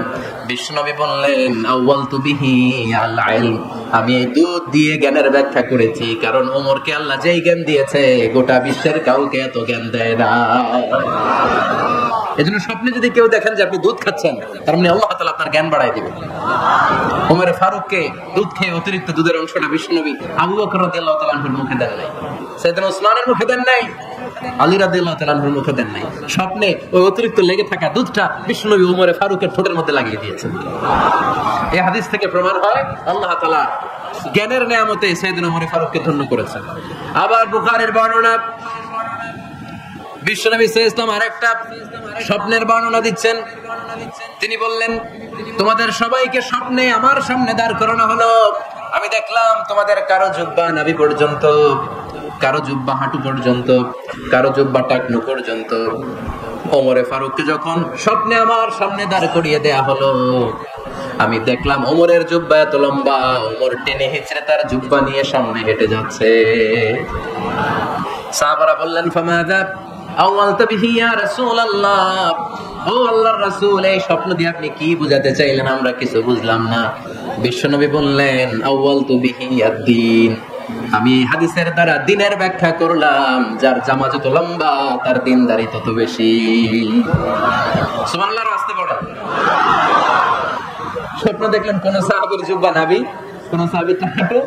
বিশ্বনবী বললেন, আওয়ালতু বিহি আল ইলম, আমি এই দুধ দিয়ে জ্ঞানের ব্যাখ্যা করেছি, কারণ ওমরকে আল্লাহ যেই জ্ঞান দিয়েছে গোটা বিশ্বের কাউকে এত জ্ঞান দেয় না। এজন্য স্বপ্নে যদি কেউ দেখেন যে আপনি দুধ খাচ্ছেন, তার মানে আল্লাহ তাআলা আপনার জ্ঞান বাড়ায় দিবেন। ওমর ফারুককে দুধ খেয়ে অতিরিক্ত দুধের অংশটা বিশ্বনবী আবু বকর রাদিয়াল্লাহু তাআলা আনহুর মুখে দেন নাই, সাইয়েদনা উসমানের মুখে দেন নাই, আলী রাদিয়াল্লাহু তাআলা আনহুর মুখে দেন নাই। স্বপ্নে ওই অতিরিক্ত লেগে থাকা দুধটা বিশ্বনবী ওমর ফারুকের ঠোঁটের মধ্যে লাগিয়ে দিয়েছেন। এই হাদিস থেকে প্রমাণ হয় আল্লাহ তাআলা জ্ঞানের নিয়ামতে সাইয়েদনা ওমর ফারুককে ধন্য করেছেন। আবার বুখারীর বর্ণনা, বিশ্বনবী সাল্লাল্লাহু আলাইহি ওয়াসাল্লাম আরেকটা স্বপ্নের বর্ণনা দিচ্ছেন। তিনি বললেন, তোমাদের সবাইকে স্বপ্নে আমার সামনে দাঁড় করানো হলো। আমি দেখলাম তোমাদের কারো জুব্বা নাভি পর্যন্ত, কারো জুব্বা হাঁটু পর্যন্ত, কারো জুব্বা টাকনু পর্যন্ত। ওমরে ফারুককে যখন স্বপ্নে আমার সামনে দাঁড় করিয়ে দেয়া হলো, আমি দেখলাম ওমরের জুব্বা এত লম্বা, ওমর টেনে হিচড়ে তার জুব্বা নিয়ে সামনে হেঁটে যাচ্ছে। সাহাবারা বললেন, ফামাযা আওয়ালতা বিহি ইয়া রাসূলুল্লাহ, ও আল্লাহর রাসূল, এই স্বপ্ন দিয়ে আপনি কি বুঝাতে চাইলেন? আমরা কিছু বুঝলাম না। বিশ্বনবী বললেন, আওয়ালতু বিহি আদ-দ্বীন, আমি হাদিসের দ্বারা দ্বীনের ব্যাখ্যা করলাম। যার জামা যত লম্বা তার দ্বীনদারি তত বেশি। সুবহানাল্লাহ, রাস্তে পড়া। স্বপ্ন দেখলেন কোন সাহাবীর জুব্বা নাভি, কোন সাহাবীর হাঁটু,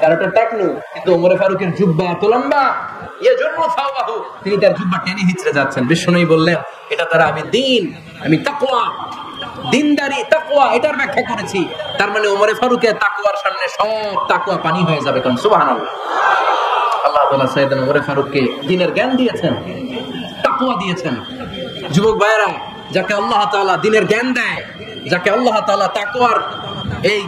কারোটা টাকনু, কিন্তু ওমরে ফারুকের জুব্বা এত লম্বা, তিনি তার জুব্বা টেনে হিচড়ে যাচ্ছেন। বিশ্বনবী বললেন, এটা দ্বারা আমি দ্বীন, আমি তাকওয়া, দ্বীনদারি, তাকওয়া, এটার ব্যাখ্যা করেছি। তার মানে ওমরে ফারুকের তাকওয়ার সামনে সব তাকওয়া পানি হয়ে যাবে। কারণ সুবহানাল্লাহ, আল্লাহ তাআলা সাইয়েদনা ওমরে ফারুককে দ্বীনের জ্ঞান দিয়েছেন, তাকওয়া দিয়েছেন। যুবক ভাইরা, যাকে আল্লাহ তাআলা দ্বীনের জ্ঞান দেয়, যাকে আল্লাহ তাআলা তাকওয়ার এই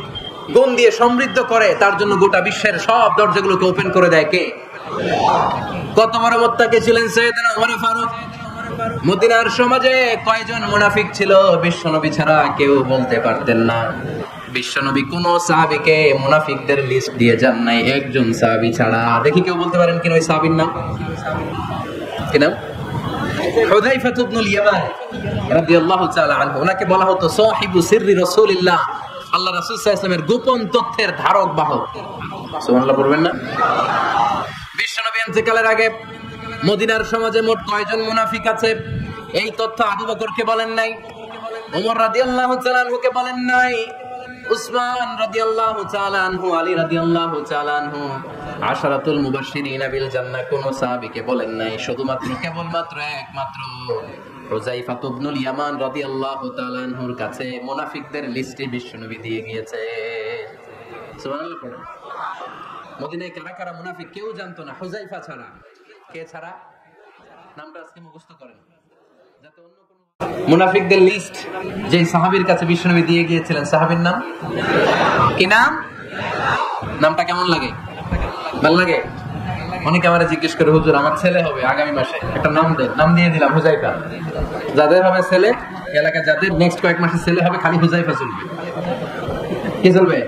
গুণ দিয়ে সমৃদ্ধ করে, তার জন্য গোটা বিশ্বের সব দরজাগুলোকে ওপেন করে দেয় কে? কত বড় মুত্তাকি ছিলেন সাইয়েদনা ওমর ফারুক। মদিনার সমাজে কয়জন মুনাফিক ছিল বিশ্বনবী ছাড়া কেউ বলতে পারতেন না। বিশ্বনবী কোন সাহাবীকে মুনাফিকদের লিস্ট দিয়ে যান নাই, একজন সাহাবী ছাড়া। দেখি কেউ বলতে পারেন কিনা ওই সাহাবীর নাম? কি নাম? হুযায়ফা ইবনুল ইয়ামান রাদিয়াল্লাহু তাআলা আনহু। ওনাকে বলা হতো সাহিবু সিররি রাসূলিল্লাহ, আল্লাহ রাসূল সাল্লাল্লাহু আলাইহি ওয়াসাল্লামের গোপন তথ্যের ধারক বাহক। সুবহানাল্লাহ পড়বেন না? বিশ্বনবী ইন্তেকালের আগে মদিনার সমাজে মোট কয়জন মুনাফিক আছে, এই তথ্য আবু বকরকে বলেন নাই, ওমর রাদিয়াল্লাহু তাআলা আনহুকে বলেন নাই, উসমান রাদিয়াল্লাহু তাআলা আনহু, আলী রাদিয়াল্লাহু তাআলা আনহু, আশারাতুল মুবাশশিরিন বিল জান্নাহ কোন সাহাবীকে বলেন নাই। শুধুমাত্র কেবলমাত্র একমাত্র হুযায়ফা ইবনুল ইয়ামান রাদিয়াল্লাহু তাআলা আনহুর কাছে মুনাফিকদের লিস্টে বিশ্বনবী দিয়ে গিয়েছে। সুবহানাল্লাহ পড়েন। মদিনায় কারা কারা মুনাফিক কেউ জানতো না, হুযায়ফা ছাড়া। কে ছাড়া? নামটা আজকে মুখস্থ করেন, যাতে অন্য কোন মুনাফিকদের লিস্ট যে সাহাবীর কাছে বিশ্বনবী দিয়ে গিয়েছিলেন, সাহাবীর নাম কি? নাম, নামটা কেমন লাগে? ভালো লাগে? অনেকে আমারে জিজ্ঞেস করে, হুজুর আমার ছেলে হবে আগামী মাসে, একটা নাম দেন। নাম দিয়ে দিলাম হুযায়ফা। যাদের হবে ছেলে, এলাকায় যাদের নেক্সট কয়েক মাসে ছেলে হবে, খালি হুযায়ফা চলবে। কি চলবে?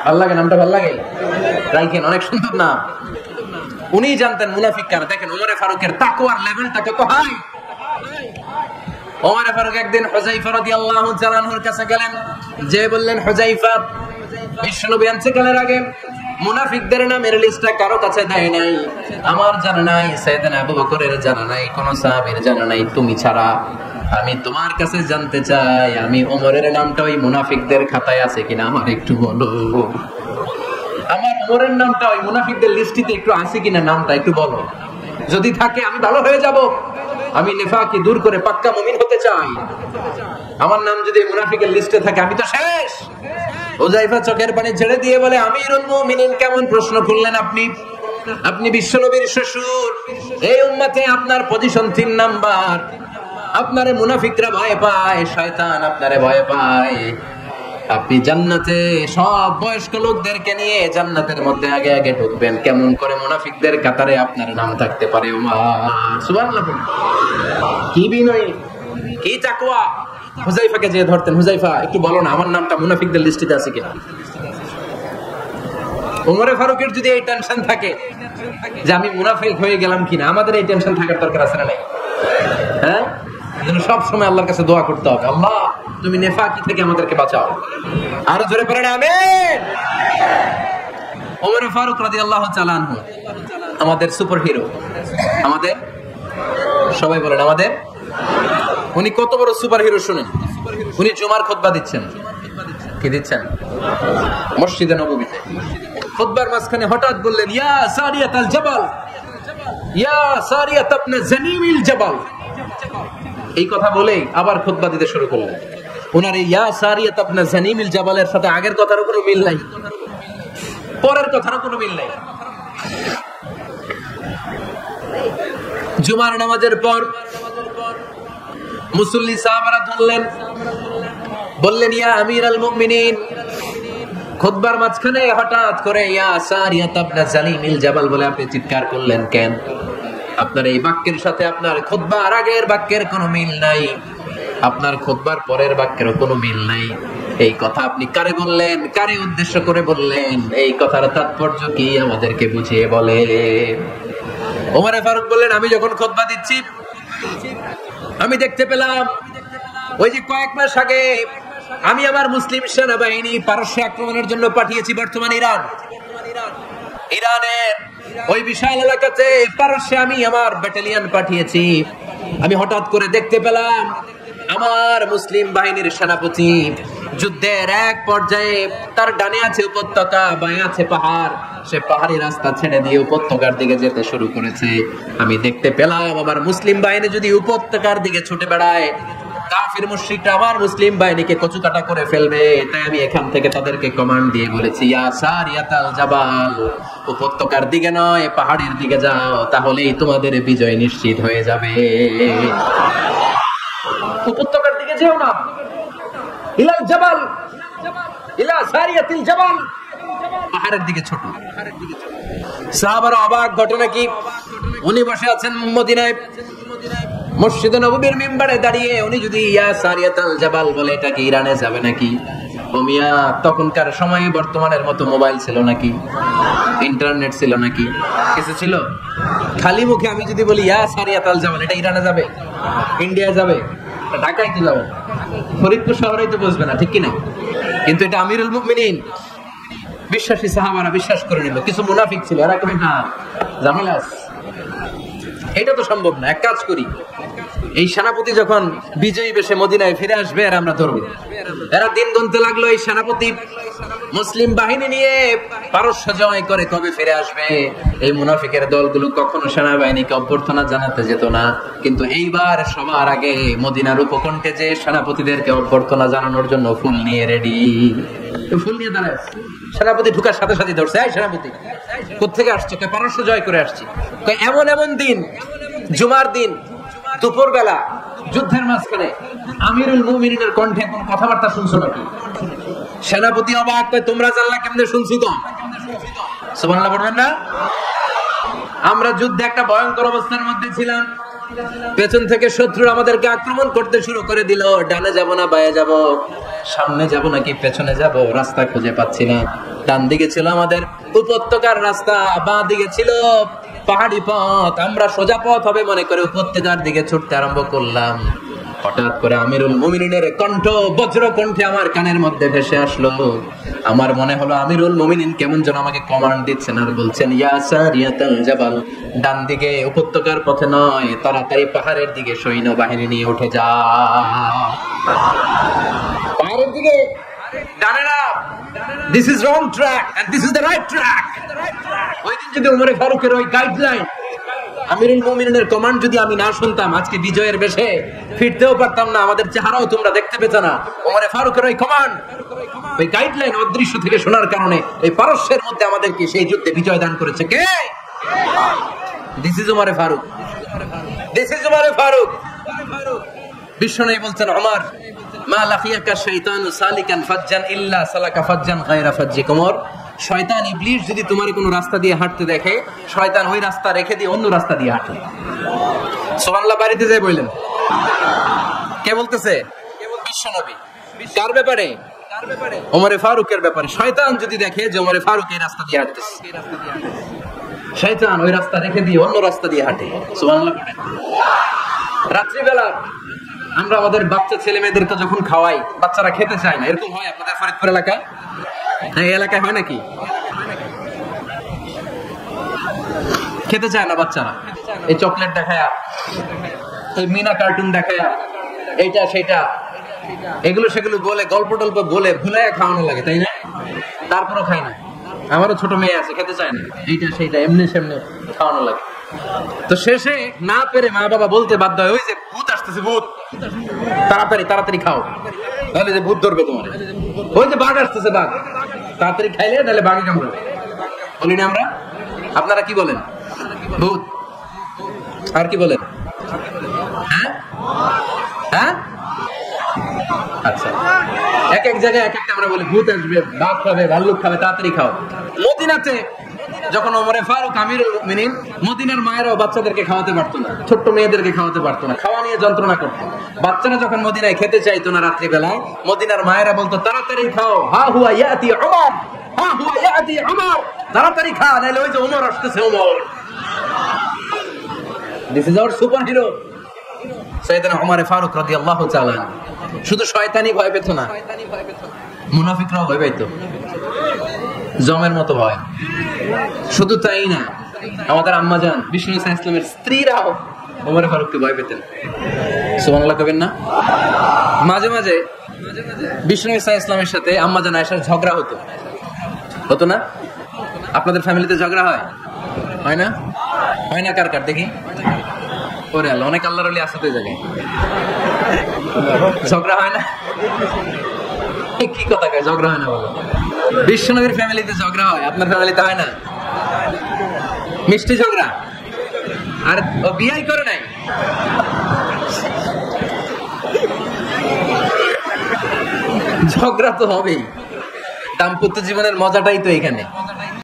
ভালো লাগে? নামটা ভালো লাগে? রাইখেন, অনেক সুন্দর নাম। উনি জানতেন মুনাফিক কারা। দেখেন ওমরে ফারুকের তাকওয়ার লেভেলটা কত হাই। ওমরে ফারুক একদিন হুযায়ফা রাদিয়াল্লাহু তাআলা আনহুর কাছে গেলেন, যে বললেন, হুযায়ফা, বিশ্বনবী ইন্তেকালের আগে মুনাফিকদের নামের লিস্টটা কারো কাছে দেয় নাই, আমার জানা নাই, সাইয়েদনা আবু বকরের জানা নাই, কোন সাহাবীর জানা নাই, তুমি ছাড়া। আমি তোমার কাছে জানতে চাই, আমি ওমরের নামটা ওই মুনাফিকদের খাতায় আছে কিনা আমার একটু বলো। আমার ওমরের নামটা ওই মুনাফিকদের লিস্টিতে একটু আছে কিনা, নামটা একটু বলো। যদি থাকে আমি ভালো হয়ে যাব, আমি নিফাকি দূর করে পাক্কা মুমিন হতে চাই। আমার নাম যদি মুনাফিকের লিস্টে থাকে আমি তো শেষ। হুযায়ফা চোখের পানি ছেড়ে দিয়ে বলে, আমিরুল মুমিনিন, কেমন প্রশ্ন করলেন আপনি? আপনি বিশ্বনবীর শ্বশুর, এই উম্মতে আপনার পজিশন 3 নাম্বার। আপনারে মুনাফিকরা ভয় পায়, শয়তান আপনারে ভয় পায়। আপনি জান্নাতে সব বয়স্ক লোকদেরকে নিয়ে জান্নাতের মধ্যে আগে আগে ঢুকবেন, কেমন করে মুনাফিকদের কাতারে আপনার নাম থাকতে পারে? ওমর, সুবহানাল্লাহ। কি বিনয়, কি তাকওয়া। হুযায়ফাকে যে ধরতেন, হুযায়ফা একটু বলো না, আমার নামটা মুনাফিকদের লিস্টিতে আছে কিনা। ওমরে ফারুকের যদি এই টেনশন থাকে যে আমি মুনাফিক হয়ে গেলাম কিনা, আমাদের এই টেনশন থাকার দরকার আছে না নাই? হ্যাঁ, সব সময় আল্লাহর কাছে দোয়া করতে হবে, আল্লাহ তুমি নেফাকি থেকে আমাদেরকে বাঁচাও। আরো জোরে পড়েন আমিন। ওমর ফারুক রাদিয়াল্লাহু তাআলা আনহু আমাদের সুপার হিরো, আমাদের সবাই বলেন আমাদের। উনি কত বড় সুপার হিরো শুনেন। উনি জুমার খুতবা দিচ্ছেন। কি দিচ্ছেন? মসজিদে নববীতে খুতবার মাঝখানে হঠাৎ বললেন, ইয়া সারিয়াতাল জাবাল, ইয়া সারিয়াত ইবনে জানিমিল জাবাল। এই কথা বলেই আবার খুতবা দিতে শুরু করলেন। ওনার এই ইয়া সারিয়াত ইবনে জানিমিল জাবালের সাথে আগের কথারও কোনো মিল নাই, পরের কথারও কোনো মিল নাই। জুমার নামাজের পর মুসল্লি সাহাবারা ধরলেন, বললেন ইয়া আমিরাল মুমিনিন। খুতবার মাঝখানে হঠাৎ করে ইয়া সারিয়াত ইবনে সালিমিল জাবাল বলে আপনি চিৎকার করলেন কেন? আপনার এই বাক্যের সাথে আপনার খুতবার আগের বাক্যের কোনো মিল নাই, আপনার খুতবার পরের বাক্যেরও কোনো মিল নাই। এই কথা আপনি কারে বললেন, কারে উদ্দেশ্য করে বললেন? এই কথার তাৎপর্য কি আমাদেরকে বুঝিয়ে বলে। ওমরে ফারুক বললেন, আমি যখন খুতবা দিচ্ছি আমি দেখতে পেলাম ওই যে কয়েক মাস আগে আমি আমার মুসলিম সেনাবাহিনী পারস্য আক্রমণের জন্য পাঠিয়েছি বর্তমান ইরানের ওই বিশাল এলাকাতে পারস্যে আমি আমার ব্যাটালিয়ন পাঠিয়েছি। আমি হঠাৎ করে দেখতে পেলাম আমার মুসলিম বাহিনীর সেনাপতি যুদ্ধের এক পর্যায়ে তার ডানে আছে উপত্যকা, বাঁয়ে আছে পাহাড়, সে পাহাড়ি রাস্তা ছেড়ে দিয়ে উপত্যকার দিকে যেতে শুরু করেছে। আমি দেখতে পেলাম আমার মুসলিম বাহিনী যদি উপত্যকার দিকে ছুটে বেড়ায়, কাফির মুশরিকরা আমার মুসলিম বাহিনীকে কচুকাটা করে ফেলবে। তাই আমি এখান থেকে তাদেরকে কমান্ড দিয়ে বলেছি, ইয়া সারিয়াতাল জাবাল, উপত্যকার দিকে নয় পাহাড়ের দিকে যাও, তাহলেই তোমাদের বিজয় নিশ্চিত হয়ে যাবে। উপত্যকার দিকে যেও না, ইলাল জাবাল, ইলা সারিয়াতিল জাবাল, পাহাড়ের দিকে ছোট। সাহাবারা অবাক, ঘটনা কি? উনি বসে আছেন মদিনায় মসজিদে নববীর মিম্বারে দাঁড়িয়ে, উনি যদি ইয়া সারিয়াতাল জাবাল বলে, এটা কি ইরানে যাবে নাকি? ও মিয়া, তখনকার সময়ে বর্তমানের মতো মোবাইল ছিল নাকি, ইন্টারনেট ছিল নাকি, কিছু ছিল? খালি মুখে আমি যদি বলি ইয়া সারিয়াতাল জাবাল, এটা ইরানে যাবে, ইন্ডিয়া যাবে, ঢাকায় তো যাবে, ফরিদপুর শহরেই তো বসবে না, ঠিক কিনা? কিন্তু এটা আমিরুল মুমিনিন, বিশ্বাসী সাহাবারা বিশ্বাস করে নিল। কিছু মুনাফিক ছিল, এরা কবে না ঝামেলা, এটা তো সম্ভব না। এক কাজ করি, এই সেনাপতি যখন বিজয়ী বেশে মদিনায় ফিরে আসবে আর আমরা ধরবো। এরা দিন গুনতে লাগলো, এই সেনাপতি মুসলিম বাহিনী নিয়ে পারস্য জয় করে কবে ফিরে আসবে। এই মুনাফিকের দলগুলো কখনো সেনাবাহিনীকে অভ্যর্থনা জানাতে যেত না, কিন্তু এইবার সবার আগে মদিনার উপকণ্ঠে যে সেনাপতিদেরকে অভ্যর্থনা জানানোর জন্য ফুল নিয়ে রেডি, ফুল নিয়ে দাঁড়ায়। সেনাপতি ঢুকার সাথে সাথে ধরছে, এই সেনাপতি কোত্থেকে আসছে? পারস্য জয় করে আসছি। এমন এমন দিন, জুমার দিন দুপুর বেলা যুদ্ধের মাঝখানে আমিরুল মুমিনিনের কণ্ঠে কোন কথাবার্তা শুনছো নাকি? সেনাপতি অবাক, তোমরা জানলা কেমনে? শুনছি তো। সুবহানাল্লাহ বলবেন না? আমরা যুদ্ধে একটা ভয়ঙ্কর অবস্থার মধ্যে ছিলাম, পেছন থেকে শত্রু আমাদেরকে আক্রমণ করতে শুরু করে দিল। ডানে যাব না বায়ে যাব, সামনে যাব নাকি পেছনে যাব, রাস্তা খুঁজে পাচ্ছি না। ডান দিকে ছিল আমাদের উপত্যকার রাস্তা, বাঁ দিকে ছিল পাহাড়ি পথ। আমরা সোজা পথ হবে মনে করে উপত্যকার দিকে ছুটতে আরম্ভ করলাম। হঠাৎ করে আমিরুল মুমিনিনের কণ্ঠ বজ্র কণ্ঠে আমার কানের মধ্যে ভেসে আসলো। আমার মনে হলো আমিরুল মুমিনিন কেমন যেন আমাকে কমান্ড দিচ্ছেন আর বলছেন, ইয়া সারিয়াতাল জাবাল, ডান দিকে উপত্যকার পথে নয়, তাড়াতাড়ি পাহাড়ের দিকে সৈন্য বাহিনী নিয়ে উঠে যা। পাহাড়ের দিকে, ডানে না, this is wrong track and this is the right track. ওই দিন যদি ওমর ফারুকের ওই গাইডলাইন, আমিরুল মুমিনিনের কমান্ড যদি আমি না শুনতাম, আজকে বিজয়ের বেশে ফিরতেও পারতাম না, আমাদের চেহারাও তোমরা দেখতে পেত না। ওমর ফারুকের ওই কমান্ড, ওই গাইডলাইন অদৃশ্য থেকে শোনার কারণে এই পারস্যের মধ্যে আমাদেরকে সেই যুদ্ধে বিজয় দান করেছে কে? This is Omar Farooq, this is Omar Farooq. বিশ্বনবী বলছেন, ওমর, মা লাকিয়াকা শাইতানু সালিকান ফাজ্জান ইল্লা সালাকা ফাজ্জান গায়রা ফাজ্জিক। ওমর, শয়তান ইবলিস যদি তোমার কোনো রাস্তা দিয়ে হাঁটতে দেখে, শয়তান ওই রাস্তা রেখে দিয়ে অন্য রাস্তা দিয়ে হাঁটে। সুবহানাল্লাহ। বাড়িতে যাই বললেন, কে বলতেছে? বিশ্বনবী। কার ব্যাপারে? ওমর ফারুকের ব্যাপারে। শয়তান যদি দেখে যে ওমর ফারুক এই রাস্তা দিয়ে হাঁটতেছে, শয়তান ওই রাস্তা রেখে দিয়ে অন্য রাস্তা দিয়ে হাঁটে। সুবহানাল্লাহ। রাত্রিবেলা আমরা আমাদের বাচ্চা ছেলে মেয়েদেরকে যখন খাওয়াই, বাচ্চারা খেতে চায় না, এরকম হয় আপনাদের ফরিদপুর এলাকায়? হ্যাঁ, এই এলাকায় হয় নাকি? খেতে চায় না বাচ্চারা, এই চকলেট দেখায়া, এই মিনা কার্টুন দেখায়া, এইটা সেটা, এগুলো সেগুলো বলে, গল্প টল্প বলে ভুলাইয়া খাওয়ানো লাগে, তাই না? তারপরও খাই না। আমারও ছোট মেয়ে আছে, খেতে চায় না, এইটা সেইটা এমনি সেমনি খাওয়ানো লাগে। তো শেষে না পেরে মা বাবা বলতে বাধ্য হয়, ওই যে ভূত আসতেছে, ভূত, তাড়াতাড়ি তাড়াতাড়ি খাও, তাহলে যে ভূত ধরবে তোমার। ওই যে বাঘ আসতেছে, বাঘ, তাড়াতাড়ি খাইলে তাহলে বাঘে কামড়াবে। বলি না আমরা? আপনারা কি বলেন? ভূত। আর কি বলেন? হ্যাঁ হ্যাঁ, আচ্ছা, এক এক জায়গায় এক একটা আমরা বলি ভূত আসবে, বাঘ খাবে, ভাল্লুক খাবে, তাড়াতাড়ি খাও। মদিনাতে যখন ওমরে ফারুক আমিরুল মুমিনিন, মদিনার মায়েরাও বাচ্চাদেরকে খাওয়াতে পারতো না, ছোট্ট মেয়েদেরকে খাওয়াতে পারতো না, খাওয়া নিয়ে যন্ত্রণা করতো। বাচ্চারা যখন মদিনায় খেতে চাইতো না রাত্রি বেলায়, মদিনার মায়েরা বলতো তাড়াতাড়ি খাও, হা হুয়া ইয়াতি উমর, হা হুয়া ইয়াতি উমর, তাড়াতাড়ি খা, নাইলে ওই যে ওমর আসতেছে, Omar. This is our super hero সাইয়েদনা ওমর ফারুক রাদিয়াল্লাহু তাআলা। শুধু শয়তানি ভয় পেত না, মুনাফিকরাও ভয় পেত, জমের মতো ভয়। শুধু তাই না, আমাদের আম্মা জান বিষ্ণু ইসলামের স্ত্রীরাও ওমর ফারুককে ভয় পেতেন। সুবহানাল্লাহ কবেন না? মাঝে মাঝে বিষ্ণু ইসলামের সাথে আম্মা জান আয়েশার ঝগড়া হতো, হতো না? আপনাদের ফ্যামিলিতে ঝগড়া হয়? হয় না? হয় না? কার কার দেখি? ওরে আল্লাহ, অনেক আল্লাহর ওলি আছে তো এই জায়গায়। ঝগড়া হয় না? কি কথা কয়, ঝগড়া হয় না বলো? বিশ্বনবীর ফ্যামিলিতে ঝগড়া হয়, আপনার ফ্যামিলিতে হয় না? মিষ্টি ঝগড়া। আর ও বিয়াই করে নাই, ঝগড়া তো হবেই। দাম্পত্য জীবনের মজাটাই তো এখানে।